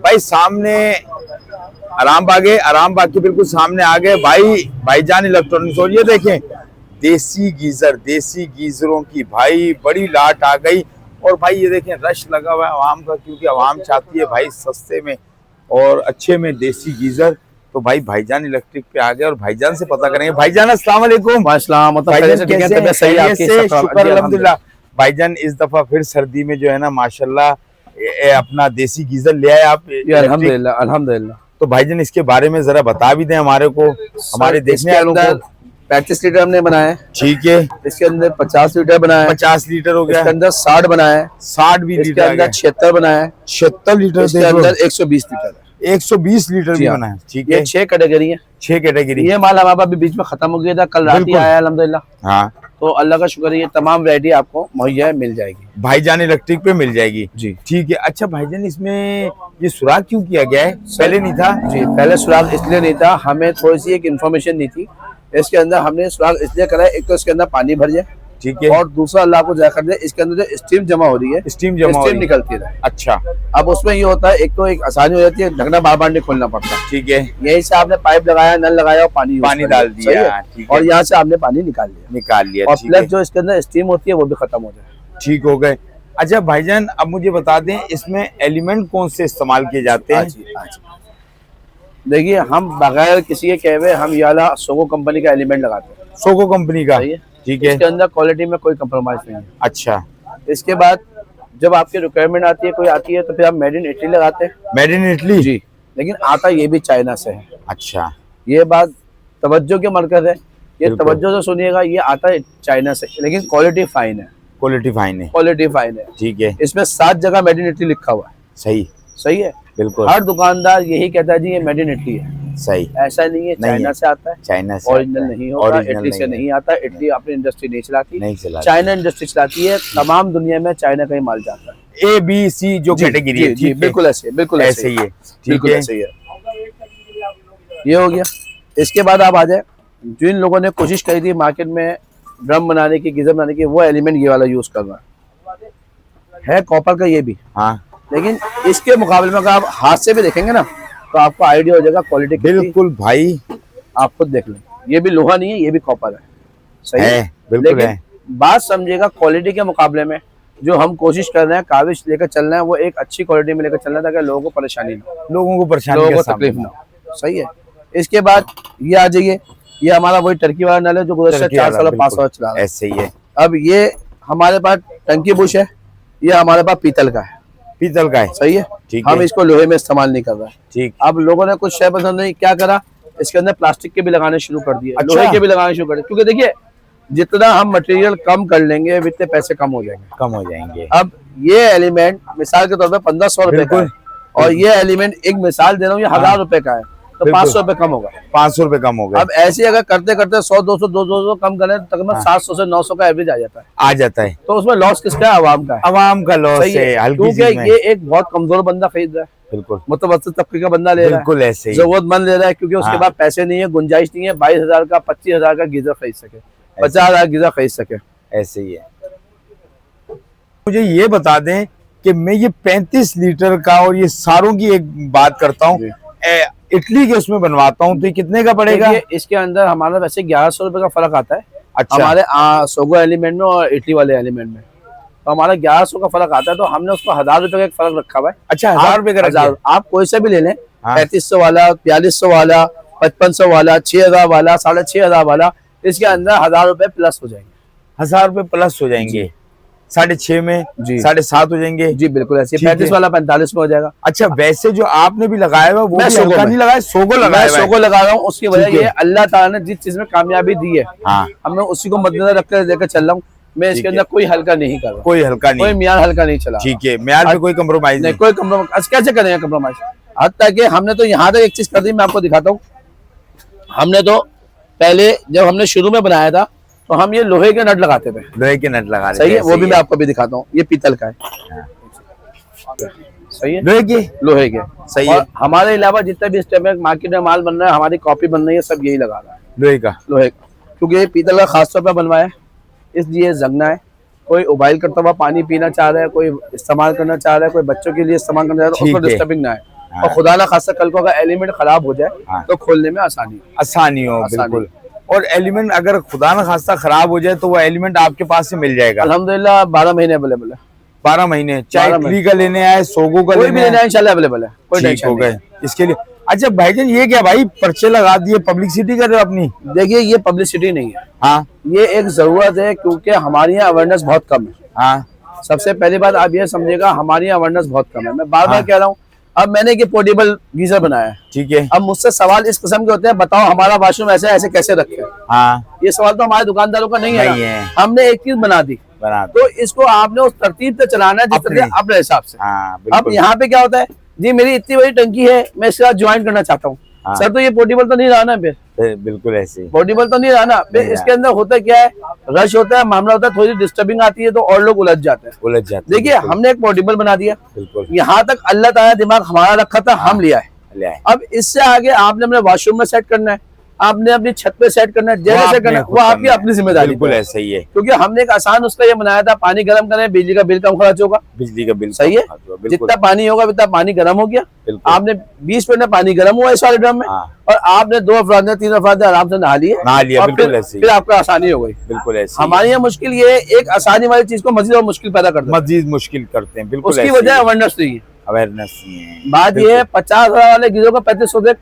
भाई सामने आराम बाग के बिल्कुल सामने आ गए भाईजान इलेक्ट्रॉनिक्स। और ये देखें देसी गीजरों की भाई बड़ी लाट आ गई। और भाई ये देखें रश लगा हुआ है आवाम का, क्योंकि आवाम चाहती है भाई सस्ते में और अच्छे में देसी गीजर। तो भाई भाईजान इलेक्ट्रिक पे आ गए और भाईजान से पता करेंगे। भाईजान अस्सलाम वालेकुम। भाईजान कैसे हैं? शुक्र अल्हम्दुलिल्लाह। भाईजान इस दफा फिर सर्दी में जो है ना माशाल्लाह अपना देसी गीजर ले आए आप। अल्हम्दुलिल्लाह अल्हम्दुलिल्लाह। तो भाईजान इसके बारे में जरा बता भी दें हमारे को, हमारे देखने वालों को। 35 लीटर हमने बनाया है। ठीक है। इसके अंदर 50 लीटर बनाया है। 50 लीटर हो गया। इसके अंदर 60 बनाया है। 60 भी इसके अंदर 76 बनाया है। 76 लीटर। इसके अंदर 120 लीटर है। 120 लीटर भी बना है। ठीक है। ये 6 कैटेगरी है। 6 कैटेगरी। ये माल हमारे पास भी बीच में खत्म हो गया था, कल रात ही आया अल्हम्दुलिल्लाह। हाँ, तो अल्लाह का शुक्र है, ये तमाम वैरायटी आपको मुहैया मिल जाएगी। भाईजान इलेक्ट्रिक पे मिल जाएगी जी। ठीक है। अच्छा भाईजान इसमें ये सुराख क्यों किया गया है? पहले नहीं था जी, पहले सुराख इसलिए नहीं था, हमें थोड़ी सी एक इन्फॉर्मेशन नहीं थी। इसके अंदर हमने सुराख इसलिए करा है, एक तो इसके अंदर पानी भर जाए, ठीक है, और दूसरा अल्लाह को जाकर दे इसके अंदर जो स्टीम जमा हो रही है, स्टीम निकलती है। अच्छा, अब उसमें ये होता है, एक तो एक आसानी हो जाती है, ढकना बार बार नहीं खोलना पड़ता। ठीक है। यहीं से आपने पाइप लगाया, नल लगाया और पानी डाल दिया, और यहाँ से आपने पानी निकाल लिया और प्लस जो इसके अंदर स्टीम होती है वो भी खत्म हो जाए। ठीक हो गए। अच्छा भाईजान अब मुझे बता दें इसमें एलिमेंट कौन से इस्तेमाल किए जाते हैं? देखिए, हम बगैर किसी के कहे हुए हम याला सोगो कंपनी का एलिमेंट लगाते हैं। सोगो कंपनी का? ठीक है। इसके अंदर क्वालिटी में कोई कंप्रोमाइज नहीं है। अच्छा। इसके बाद जब आपकी रिक्वायरमेंट आती है, कोई आती है, तो फिर आप मेड इन इटली लगाते हैं। Made in Italy? जी, लेकिन आता ये भी चाइना से है। अच्छा, ये बात तवज्जो के मरकज है, ये तवज्जो से सुनिएगा, ये आता है चाइना से, लेकिन क्वालिटी फाइन है। क्वालिटी फाइन है। ठीक है। इसमें 7 जगह मेड इन इटली लिखा हुआ है। सही है। बिल्कुल। हर दुकानदार यही कहता है जी ये मेड इन इटली है। सही। ऐसा नहीं है, चाइना से आता है। चाइना से ओरिजिनल नहीं होता, इटली से नहीं आता। इटली अपनी इंडस्ट्री नहीं चलाती, चाइना इंडस्ट्री चलाती है। तमाम दुनिया में चाइना का ही माल जाता है। ABC जो कैटेगरी है, बिल्कुल ऐसे ही है। बिल्कुल ऐसे ही है। ये हो गया। इसके बाद आप आ जाए, जिन लोगों ने कोशिश करी थी मार्केट में ड्रम बनाने की, गीजर बनाने की, वो एलिमेंट ये वाला यूज करना है कॉपर का ये भी। हाँ, लेकिन इसके मुकाबले में अगर आप हाथ से भी देखेंगे ना तो आपको आइडिया हो जाएगा क्वालिटी। बिल्कुल भाई, आप खुद देख लें, ये भी लोहा नहीं है, ये भी कॉपर है। सही है, बिल्कुल है। बात समझिएगा, क्वालिटी के मुकाबले में जो हम कोशिश कर रहे हैं काविश लेकर चल रहे हैं, वो एक अच्छी क्वालिटी में लेकर चलना है, ताकि लोगों को परेशानी ना, लोगों को तकलीफ ना हो। सही है। इसके बाद ये आ जाइए, ये हमारा वही टर्की वाला नल है जो गुज़श्ता 4 साल 5 साल चला रहा है। ऐसे ही है। अब ये हमारे पास टंकी बुश है, ये हमारे पास पीतल का है। सही है। हम इसको लोहे में इस्तेमाल नहीं कर रहे हैं। ठीक। अब लोगों ने कुछ शय पसंद नहीं, क्या करा, इसके अंदर प्लास्टिक के भी लगाने शुरू कर दिए। अच्छा। लोहे के भी लगाने शुरू कर दिए, क्योंकि देखिए जितना हम मटेरियल कम कर लेंगे उतने पैसे कम हो जाएंगे। अब ये एलिमेंट मिसाल के तौर पर 1500 रुपए का है, और ये एलिमेंट एक मिसाल दे रहा हूँ, ये 1000 रुपए का है, तो 500 रुपए कम होगा। 500 रुपए कम होगा। अब ऐसे अगर करते करते 100 200 कम करें तो तकरीबन 700 से 900 का एवरेज आ जाता है। तो उसमें लॉस किसका है? आवाम का लॉस है। क्योंकि ये एक बहुत कमजोर बंदा खरीद रहा है, बिल्कुल मुतवस्सित तबके का बंदा ले रहा है, बिल्कुल ऐसे ही जरूरतमंद ले रहा है, क्योंकि उसके पास पैसे नहीं है, गुंजाइश नहीं है 22,000 का 25,000 का गीजर खरीद सके, 50,000 गीजर खरीद सके। ऐसे ही है। मुझे ये बता दें कि मैं ये 35 लीटर का और ये सारों की एक बात करता हूँ, इटली के उसमें बनवाता हूँ, तो ये कितने का पड़ेगा? इसके अंदर हमारा वैसे 1100 रुपए का फर्क आता है। अच्छा। हमारे सोगो एलिमेंट में और इटली वाले एलिमेंट में तो हमारा 1100 का फर्क आता है, तो हमने उसको 1000 रुपए का एक फर्क रखा हुआ है। अच्छा, 1000 रुपए का? आप कोई से भी ले लें, 3500 वाला, 4200 वाला, 5500 वाला, 6000 वाला, 6500 वाला, इसके अंदर 1000 रुपए प्लस हो जाएंगे। 1000 रुपए प्लस हो जाएंगे। 6.5 में 7.5 हो जाएंगे। जी बिल्कुल ऐसे। 35 वाला 45 में हो जाएगा। अच्छा, वैसे जो आपने भी लगाया हुआ वो भी हल्का नहीं लगाया, सोगो लगा रहा हूँ। उसकी वजह ये अल्लाह ताला ने जिस चीज में कामयाबी दी है, हमने उसी को मद्देनजर रखकर लेकर चल रहा हूँ। मैं इसके अंदर कोई हल्का नहीं कर रहा, कोई म्यार हल्का नहीं चला। ठीक है, म्यार में कोई कम्प्रोमाइज नहीं। कोई कम्प्रोमाइज कैसे करेंगे कम्प्रोमाइज? हद तक हमने तो यहाँ तक एक चीज कर दी, मैं आपको दिखाता हूँ। हमने तो पहले जब हमने शुरू में बनाया था तो हम ये लोहे के नट लगाते थे। सही है, वो भी मैं आपको भी दिखाता हूँ। ये पीतल का है। सही है, लोहे के। सही है। हमारे अलावा जितना भी इस टाइम में मार्केट में माल बन रहा है, हमारी कॉपी बन रही है, सब यही लगा रहा है, लोहे का। क्योंकि ये पीतल का खासतौर पर बनवाया है, इसलिए जंगना है। कोई उबाइल करता हुआ पानी पीना चाह रहा है, कोई इस्तेमाल करना चाह रहा है, कोई बच्चों के लिए इस्तेमाल करना चाह रहा है, उसको डिस्टर्बिंग ना है। हाँ। और खुदा ना खासा कल को अगर एलिमेंट खराब हो जाए हाँ। तो खोलने में आसानी हो बिल्कुल। और एलिमेंट अगर खुदा न खास्ता खराब हो जाए तो वो एलिमेंट आपके पास से मिल जाएगा? अल्हम्दुलिल्लाह 12 महीने अवेलेबल है। 12 महीने, चाहे 12 इटली का लेने आए, सोगो का कोई भी लेने लेना आए, है इंशाल्लाह अवेलेबल है, कोई ठीक टेंशन हो नहीं गए इसके लिए। अच्छा भाईजान ये क्या भाई पर्चे लगा दिए, पब्लिसिटी कर रहे हो अपनी? है। देखिए ये पब्लिसिटी नहीं है, हाँ ये एक जरूरत है, क्योंकि हमारे यहाँ अवेयरनेस बहुत कम है। हाँ सबसे पहली बात आप ये समझिएगा, हमारी यहाँ अवेयरनेस बहुत कम है। मैं बार बार हाँ। कह रहा हूँ, अब मैंने ये पोर्टेबल गीजर बनाया है, ठीक है। अब मुझसे सवाल इस किस्म के होते हैं, बताओ हमारा वॉशरूम ऐसे ऐसे कैसे रखे। हाँ ये सवाल तो हमारे दुकानदारों का नहीं नहीं है, है। हमने एक चीज बना दी, बना तो इसको आपने उस तरतीब से चलाना है जिस तरह से अपने हिसाब से। हाँ अब बिल्कुल। यहाँ पे क्या होता है जी, मेरी इतनी बड़ी टंकी है, मैं इसके साथ ज्वाइन करना चाहता हूँ, हाँ। सर तो ये पोर्टेबल तो नहीं रहा ना, फिर बिल्कुल ऐसे ही। पोर्टेबल तो नहीं रहा ना, फिर नहीं इसके अंदर होता क्या है, रश होता है, मामला होता है, थोड़ी डिस्टर्बिंग आती है तो और लोग उलझ जाते हैं। उलझ जाते हैं, देखिए बिल्कुल। हमने एक पोर्टेबल बना दिया, बिल्कुल यहाँ तक अल्लाह ताला दिमाग हमारा रखा था, हम लिया है। ले आए। अब इससे आगे आपने अपने वॉशरूम में सेट करना है, आपने अपनी छत पे सेट करना है, जगह सेट करना है, वो आपकी अपनी जिम्मेदारी बिल्कुल है। ऐसा ही है। क्योंकि हमने एक आसान उसका ये बनाया था, पानी गर्म करें, बिजली का बिल कम खर्च होगा। बिजली का बिल सही है, बिल्कुल जितना पानी होगा उतना पानी गर्म हो गया, बिल्कुल। आपने 20 मिनट में पानी गर्म हुआ इस वाले ड्रम में, हाँ। और आपने 2 अफराद ने 3 अफराद ने आराम से नहा लिए, और बिल्कुल ऐसे ही। फिर आपको आसानी हो गई। बिल्कुल ऐसे ही। हमारे यहाँ मुश्किल ये एक आसानी वाली चीज को मजीद और मुश्किल पैदा करता है, मजीद मुश्किल करते हैं, बिल्कुल उसकी ऐसे ही वजह है। अवेयरनेस नहीं है। अवेयरनेस नहीं है। बात ये है 50,000 वाले गीजों को 3500 से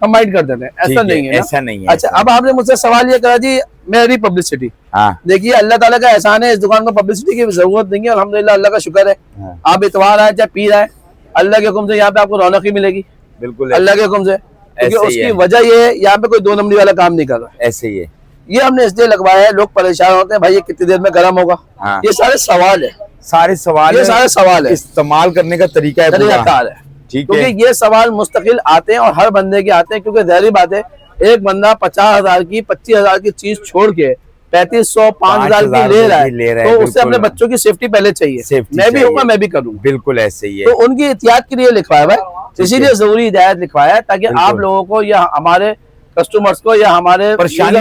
कंबाइन कर देते हैं, ठीक ऐसा नहीं है ना? ऐसा नहीं है। अच्छा अब आपने मुझसे सवाल ये करा जी मेरी पब्लिसिटी, हाँ देखिए अल्लाह ताला का एहसान है, इस दुकान को पब्लिसिटी की जरूरत नहीं है, अल्हम्दुलिल्लाह अल्लाह का शुक्र है। हाँ। आप इतवार आए चाहे पीर आए, अल्लाह के हुक्म से यहाँ पे आपको रौनक ही मिलेगी, बिल्कुल अल्लाह के हुक्म से, क्योंकि ऐसे ही उसकी है। वजह ये है यहाँ पे कोई 2 नंबरी वाला काम नहीं कर रहा। ऐसे ही है। ये हमने इसलिए लगवाया है, लोग परेशान होते हैं भाई ये कितनी देर में गर्म होगा, हाँ। ये सारे सवाल है, सारे सवाल ये है, सारे सवाल है, इस्तेमाल करने का तरीका है पूरा। तरीकाकार है, ठीक है। क्योंकि ये सवाल मुस्तकिल आते हैं और हर बंदे के आते हैं, क्योंकि ज़ाहिर बात है एक बंदा 50,000 की 25,000 की चीज छोड़ के 3,500 5,000 की ले रहा है, तो उससे अपने बच्चों की सेफ्टी पहले चाहिए। मैं भी होगा, मैं भी करूँगा, बिल्कुल ऐसे ही है। तो उनकी एहतियात के लिए लिखवाया है, इसीलिए जरूरी हिदायत लिखवाया है, ताकि आप लोगों को या हमारे कस्टमर्स को या हमारे परेशानी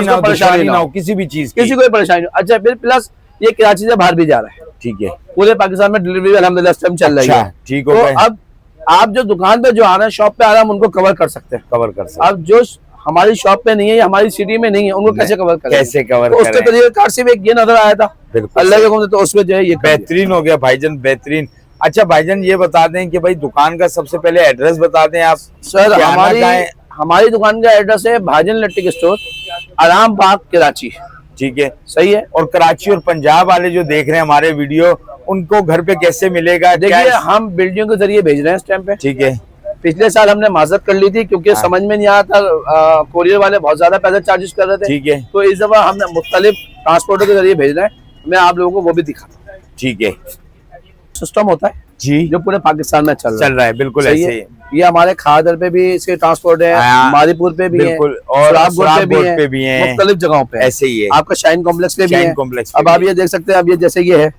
ना हो किसी भी चीज की। किसी को परेशानी हो। अच्छा फिर प्लस ये कराची से बाहर भी जा रहा है, ठीक है। पूरे पाकिस्तान में डिलीवरी अल्हम्दुलिल्लाह इस टाइम चल रही है। ठीक हो तो गए। अब आप जो दुकान पे जो आ रहे हैं, शॉप पे आ रहे हैं, हम उनको कवर कर सकते हैं। कवर कर सकते अब जो हमारी शॉप पे नहीं है या हमारी सिटी में नहीं है, उनको कैसे कवर करें? कैसे कवर तो उसके तरीके कार से एक ये नजर आया था, बिल्कुल अल्लाह के हुक्म से, तो उसमें जो है ये बेहतरीन हो गया भाईजान, बेहतरीन। अच्छा भाईजान ये बता दें कि भाई दुकान का सबसे पहले एड्रेस बता दें आप। सर हमारी दुकान का एड्रेस है भाईजान इलेक्ट्रिक स्टोर, आराम बाग कराची। ठीक है, सही है। और कराची और पंजाब वाले जो देख रहे हैं हमारे वीडियो, उनको घर पे कैसे मिलेगा? देखिए हम बिल्डिंग के जरिए भेज रहे हैं इस टाइम पे। ठीक है। पिछले साल हमने माजरत कर ली थी, क्योंकि समझ में नहीं आया था, कोरियर वाले बहुत ज्यादा पैसा चार्जेस कर रहे थे। ठीक है। तो इस दफा हमने मुख्तलिफ ट्रांसपोर्टर के जरिए भेज रहे हैं, मैं आप लोगों को वो भी दिखाता हूँ। ठीक है। सिस्टम होता है जी, जो पूरे पाकिस्तान में चल रहा है, बिल्कुल सही ऐसे है। ही। ये हमारे खादर पे भी इसके ट्रांसपोर्ट है, मारीपुर पे भी है, बिल्कुल, और सुराबगोट पे भी है, मुख्तलिफ जगहों पे ऐसे ही है। आपका शाइन कॉम्प्लेक्स पे भी है। कॉम्प्लेक्स अब आप ये देख सकते हैं, अब ये जैसे ये है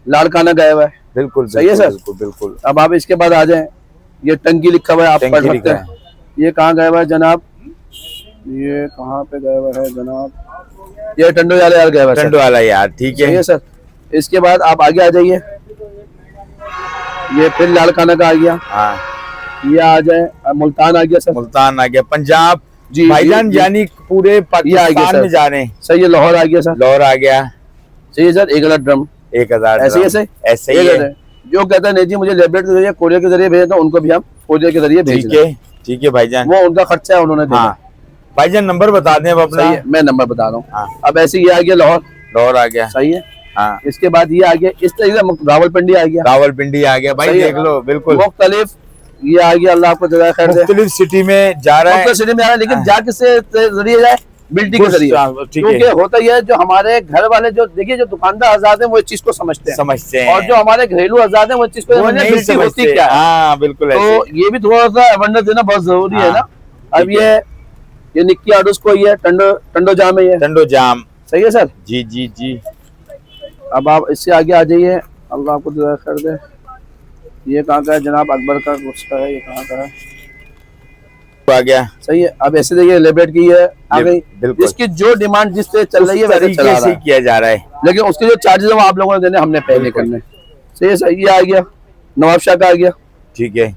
लाड़काना गया हुआ है, बिल्कुल सही है सर। बिल्कुल बिल्कुल। अब आप इसके बाद आ जाए, ये टंकी लिखा हुआ है, आप पढ़ सकते हैं। ये कहाँ गया हुआ है जनाब, ये कहाँ पे गया हुआ है जनाब, ये टंडो वाला यार गया हुआ है, टंडो वाला यार। ठीक है सर। इसके बाद आप आगे आ जाइए, ये फिर लाड़काना का आ गया। हाँ, ये आ जाए मुल्तान आ गया सर, मुल्तान आ गया, पंजाब जी भाईजान, यानी पूरे पाकिस्तान में जा रहे हैं। सही है। लाहौर आ गया सर, लाहौर आ गया। सही है सर। 1,000 ड्रम, 1,000 ऐसे ऐसे ही है। जो कहता है नहीं जी मुझे लेबरेट के जरिए कोरियर के जरिए भेजना, उनको भी हम कोरियर के जरिए भेज ठीक है। ठीक है भाईजान, वो उनका खर्चा है, उन्होंने देना। हाँ भाईजान नंबर बता दें अब अपना। सही है, मैं नंबर बता रहा हूँ। हाँ। अब ऐसे ये आ गया लाहौर, लाहौर आ गया। सही है। हाँ। इसके बाद ये आ गया, इस तरीके से रावलपिंडी आ गया, रावलपिंडी आ गया भाई, देख लो बिल्कुल मुख्तलिफ। ये आ गया, अल्लाह आपको जज़ाए खैर दे, मुख्तलिफ सिटी में जा रहा है, सिटी में आ रहा है, लेकिन जा किससे जरिए जाए, बिल्डिंग के जरिए। क्योंकि होता यह है, जो हमारे घर वाले जो देखिए जो दुकानदार आजाद है वो इस चीज को समझते हैं, और जो हमारे घरेलू आजाद है वो इस चीज को नहीं समझते क्या है। हाँ बिल्कुल। तो ये भी थोड़ा सा अवेयरनेस देना बहुत जरूरी है ना। अब ये निक्की आडूस को ये टंडो जाम है, ये टंडो जाम। सही है सर। जी जी जी। अब आप इससे आगे आ जाइए, अल्लाह आपको जज़ाए खैर दे। ये कहाँ का है जनाब, अकबर का उसका है, ये कहाँ का है, आ गया। सही है। अब ऐसे देखिए लेबरेट की है आ गई, इसकी जो डिमांड जिस तरह चल रही है वैसे चला रहा है, किया जा रहा है, लेकिन उसके जो चार्जेस वो आप लोगों ने देने, हमने पहले करने। सही है सर। ये आ गया नवाब शाह का आ गया। ठीक है।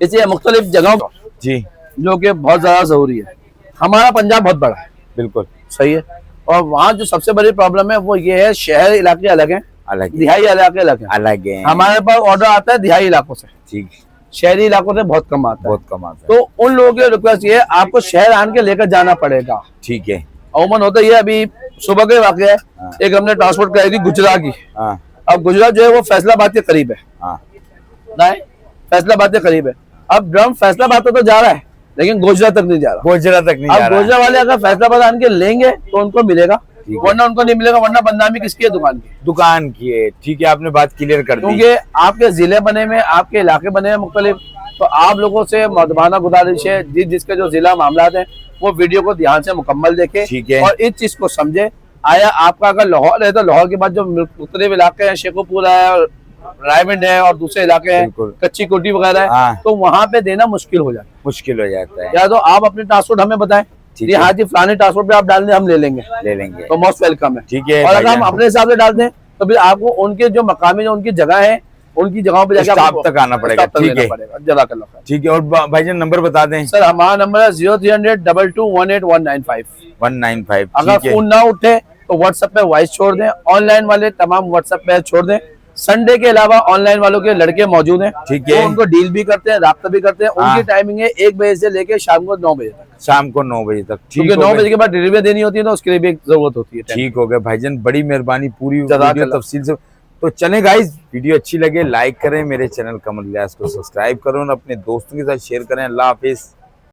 इसलिए मुख्तलिफ जगहों जी जो कि बहुत ज्यादा जरूरी है। हमारा पंजाब बहुत बड़ा है, बिल्कुल सही है, और वहाँ जो सबसे बड़ी प्रॉब्लम है वो ये है, शहर इलाके अलग हैं, अलग दिहाई इलाके अलग हैं। अलग है। हमारे पास ऑर्डर आता है दिहाई इलाकों से, ठीक, शहरी इलाकों से बहुत कम आता है। बहुत कम आता है। तो उन लोगों की रिक्वेस्ट ये है, आपको शहर आन के लेकर जाना पड़ेगा। ठीक है। अमूमन होता ये अभी सुबह के वाक़या है, हाँ। एक हमने ट्रांसपोर्ट कराई थी गुजरात की। हाँ अब गुजरात जो है वो फैसलाबाद के करीब है, हाँ फैसलाबाद के करीब है। अब ड्रम फैसलाबाद तो जा रहा है लेकिन गुजरात तक नहीं जा रहा। गुजरात तक नहीं जा अब रहा। गुजरात वाले अगर फैसलाबाद आन के लेंगे तो उनको मिलेगा, वरना उनको नहीं मिलेगा, वरना बदनामी किसकी है? दुकान की। दुकान की है। ठीक है, आपने बात क्लियर कर दी। क्योंकि आपके जिले बने में, आपके इलाके बने हैं मुख्तलिफ, तो आप लोगों से मर्दबाना गुजारिश है, जिसके जो जिला मामला है वो वीडियो को ध्यान से मुकम्मल देखे ठीक है। और इस चीज को समझे। आया आपका अगर लाहौर है तो लाहौर के बाद जो मुख्तलिफ इलाके हैं, शेखोपुरा है, रायविंड है और दूसरे इलाके हैं, कच्ची कोटी वगैरह है, हाँ। तो वहाँ पे देना मुश्किल हो जाता है। मुश्किल हो जाता है। या तो आप अपने ट्रांसपोर्ट हमें बताएं, ठीक ये है। हाँ जी फलाने ट्रांसपोर्ट पे आप डाल दें, हम ले लेंगे तो मोस्ट वेलकम है। ठीक है। और अगर हम अपने हिसाब से डाल दें तो फिर आपको उनके जो मकामी जो उनकी जगह है, उनकी जगहों पे जाकर स्टॉप तक आना पड़ेगा। ठीक है, जज़ाकल्लाह। ठीक है। और भाईजान नंबर बता दें। सर हमारा नंबर है 03002218 195। अगर फोन ना उठे तो व्हाट्सएप पे वॉइस छोड़ दें। ऑनलाइन वाले तमाम व्हाट्सएप पे छोड़ दें। संडे के अलावा ऑनलाइन वालों के लड़के मौजूद हैं, ठीक है। वो उनको डील भी करते हैं, राब्ता भी करते हैं। उनकी टाइमिंग है 1 बजे से लेके शाम को 9 बजे तक। शाम को 9 बजे तक। क्योंकि 9 बजे के बाद डिलीवरी देनी होती है तो उसके लिए भी एक जरूरत होती है। ठीक हो गया भाईजान, बड़ी मेहरबानी, पूरी वीडियो तफसील से। तो चले गाइस, वीडियो अच्छी लगे लाइक करें, मेरे चैनल कमर इलियास को सब्सक्राइब करो और अपने दोस्तों के साथ शेयर करें। अल्लाह हाफिज।